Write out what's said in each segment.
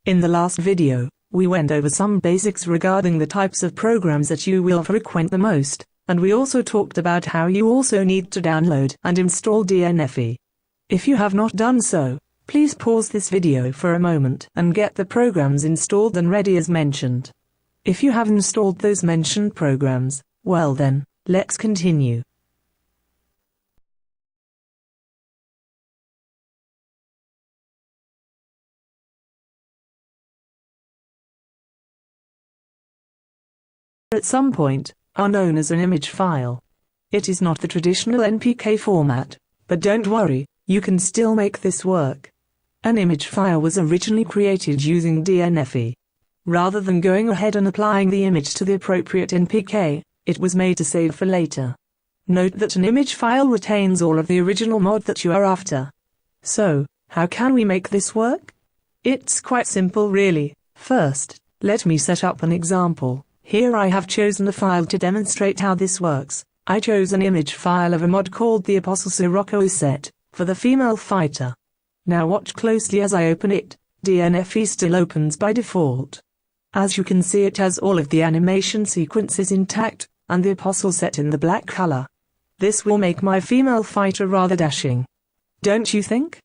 In the last video, we went over some basics regarding the types of programs that you will frequent the most, and we also talked about how you also need to download and install DNFE. If you have not done so, please pause this video for a moment and get the programs installed and ready as mentioned. If you have installed those mentioned programs, well then, let's continue. At some point, are known as an image file. It is not the traditional NPK format, but don't worry, you can still make this work. An image file was originally created using DNFE. Rather than going ahead and applying the image to the appropriate NPK, it was made to save for later. Note that an image file retains all of the original mod that you are after. So, how can we make this work? It's quite simple really. First, let me set up an example. Here I have chosen a file to demonstrate how this works. I chose an image file of a mod called the Apostle Sirocco set, for the female fighter. Now watch closely as I open it. DNFE still opens by default. As you can see, it has all of the animation sequences intact, and the Apostle set in the black color. This will make my female fighter rather dashing. Don't you think?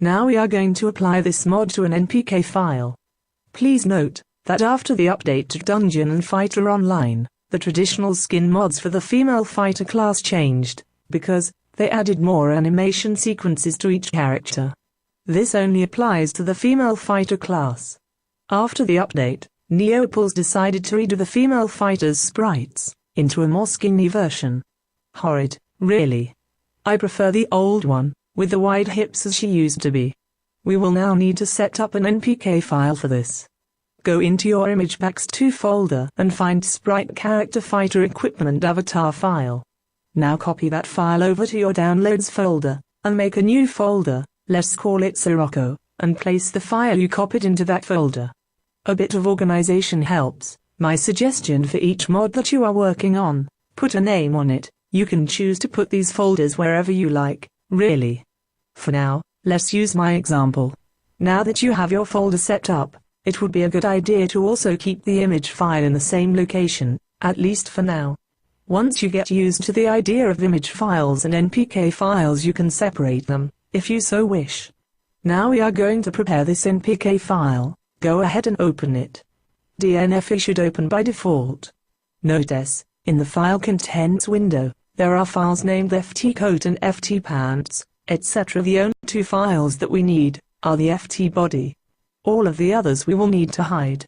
Now we are going to apply this mod to an NPK file. Please note that after the update to Dungeon and Fighter Online, the traditional skin mods for the female fighter class changed, because they added more animation sequences to each character. This only applies to the female fighter class. After the update, Neoples decided to redo the female fighter's sprites into a more skinny version. Horrid, really. I prefer the old one, with the wide hips as she used to be. We will now need to set up an NPK file for this. Go into your mods2 folder and find Sprite Character Fighter Equipment Avatar file. Now copy that file over to your Downloads folder, and make a new folder, let's call it Sirocco, and place the file you copied into that folder. A bit of organization helps. My suggestion for each mod that you are working on, put a name on it. You can choose to put these folders wherever you like, really. For now, let's use my example. Now that you have your folder set up, it would be a good idea to also keep the image file in the same location, at least for now. Once you get used to the idea of image files and NPK files, you can separate them, if you so wish. Now we are going to prepare this NPK file. Go ahead and open it. DNFE should open by default. Notice, in the File Contents window, there are files named FT Coat and FT Pants, etc. The only two files that we need are the FT Body. All of the others we will need to hide.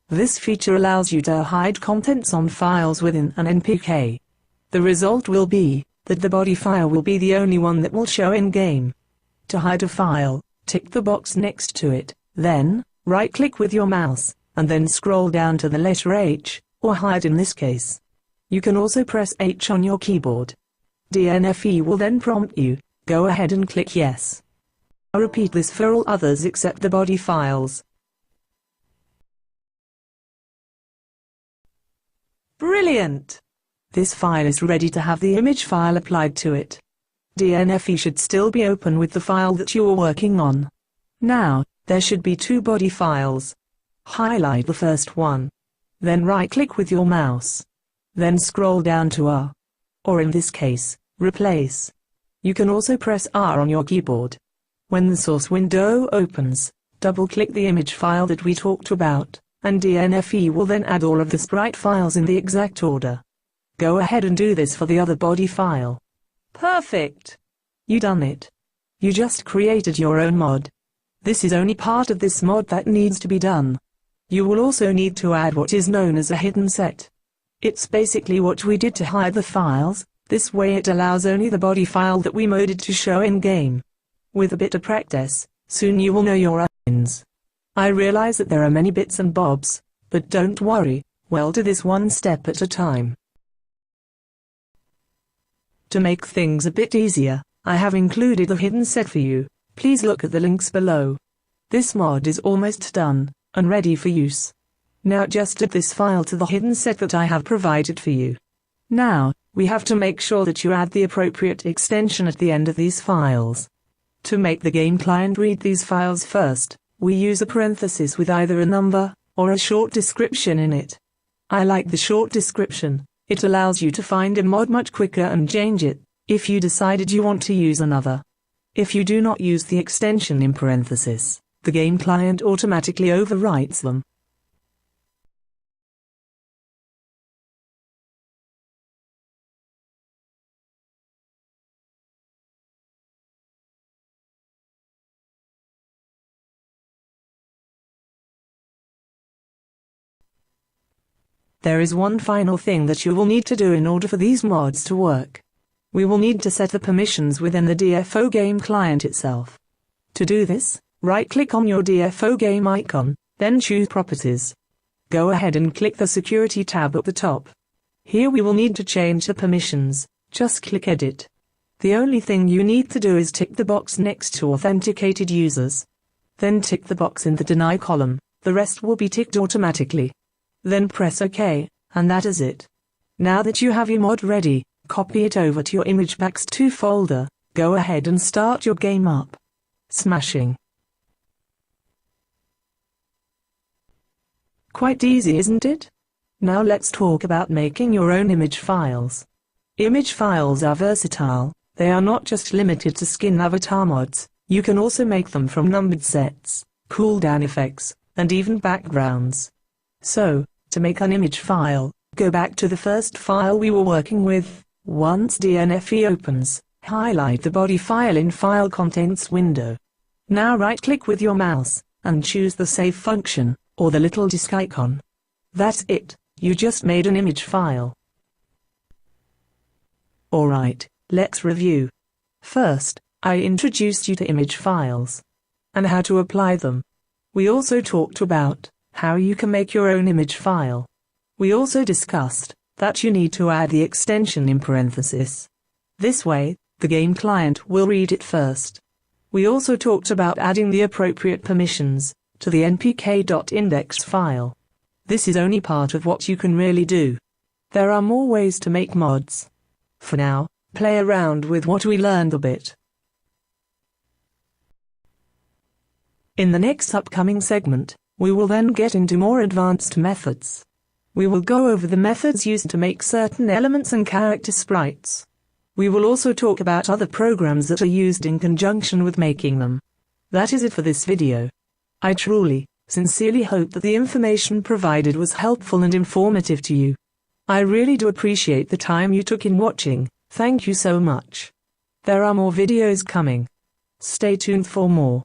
This feature allows you to hide contents on files within an NPK. The result will be that the body file will be the only one that will show in-game. To hide a file, tick the box next to it, then right-click with your mouse, and then scroll down to the letter H, or hide in this case. You can also press H on your keyboard. DNFE will then prompt you, go ahead and click Yes. I'll repeat this for all others except the body files. Brilliant! This file is ready to have the image file applied to it. DNFE should still be open with the file that you are working on. Now, there should be two body files. Highlight the first one. Then right-click with your mouse. Then scroll down to R. Or in this case, Replace. You can also press R on your keyboard. When the source window opens, double-click the image file that we talked about, and DNFE will then add all of the sprite files in the exact order. Go ahead and do this for the other body file. Perfect! You done it. You just created your own mod. This is only part of this mod that needs to be done. You will also need to add what is known as a hidden set. It's basically what we did to hide the files. This way it allows only the body file that we modded to show in-game. With a bit of practice, soon you will know your onions. I realize that there are many bits and bobs, but don't worry, we'll do this one step at a time. To make things a bit easier, I have included the hidden set for you. Please look at the links below. This mod is almost done, and ready for use. Now just add this file to the hidden set that I have provided for you. Now, we have to make sure that you add the appropriate extension at the end of these files. To make the game client read these files first, we use a parenthesis with either a number or a short description in it. I like the short description. It allows you to find a mod much quicker and change it if you decided you want to use another. If you do not use the extension in parenthesis, the game client automatically overwrites them. There is one final thing that you will need to do in order for these mods to work. We will need to set the permissions within the DFO game client itself. To do this, right-click on your DFO game icon, then choose Properties. Go ahead and click the Security tab at the top. Here we will need to change the permissions. Just click Edit. The only thing you need to do is tick the box next to Authenticated Users. Then tick the box in the Deny column. The rest will be ticked automatically. Then press OK, and that is it. Now that you have your mod ready, copy it over to your mods2 folder. Go ahead and start your game up. Smashing. Quite easy, isn't it? Now let's talk about making your own image files. Image files are versatile. They are not just limited to skin avatar mods. You can also make them from numbered sets, cooldown effects, and even backgrounds. So, to make an image file, go back to the first file we were working with. Once DNFE opens, highlight the body file in File Contents window. Now right-click with your mouse, and choose the Save function, or the little disk icon. That's it, you just made an image file. Alright, let's review. First, I introduced you to image files, and how to apply them. We also talked about how you can make your own image file. We also discussed that you need to add the extension in parenthesis. This way, the game client will read it first. We also talked about adding the appropriate permissions to the NPK.index file. This is only part of what you can really do. There are more ways to make mods. For now, play around with what we learned a bit. In the next upcoming segment, we will then get into more advanced methods. We will go over the methods used to make certain elements and character sprites. We will also talk about other programs that are used in conjunction with making them. That is it for this video. I truly, sincerely hope that the information provided was helpful and informative to you. I really do appreciate the time you took in watching. Thank you so much. There are more videos coming. Stay tuned for more.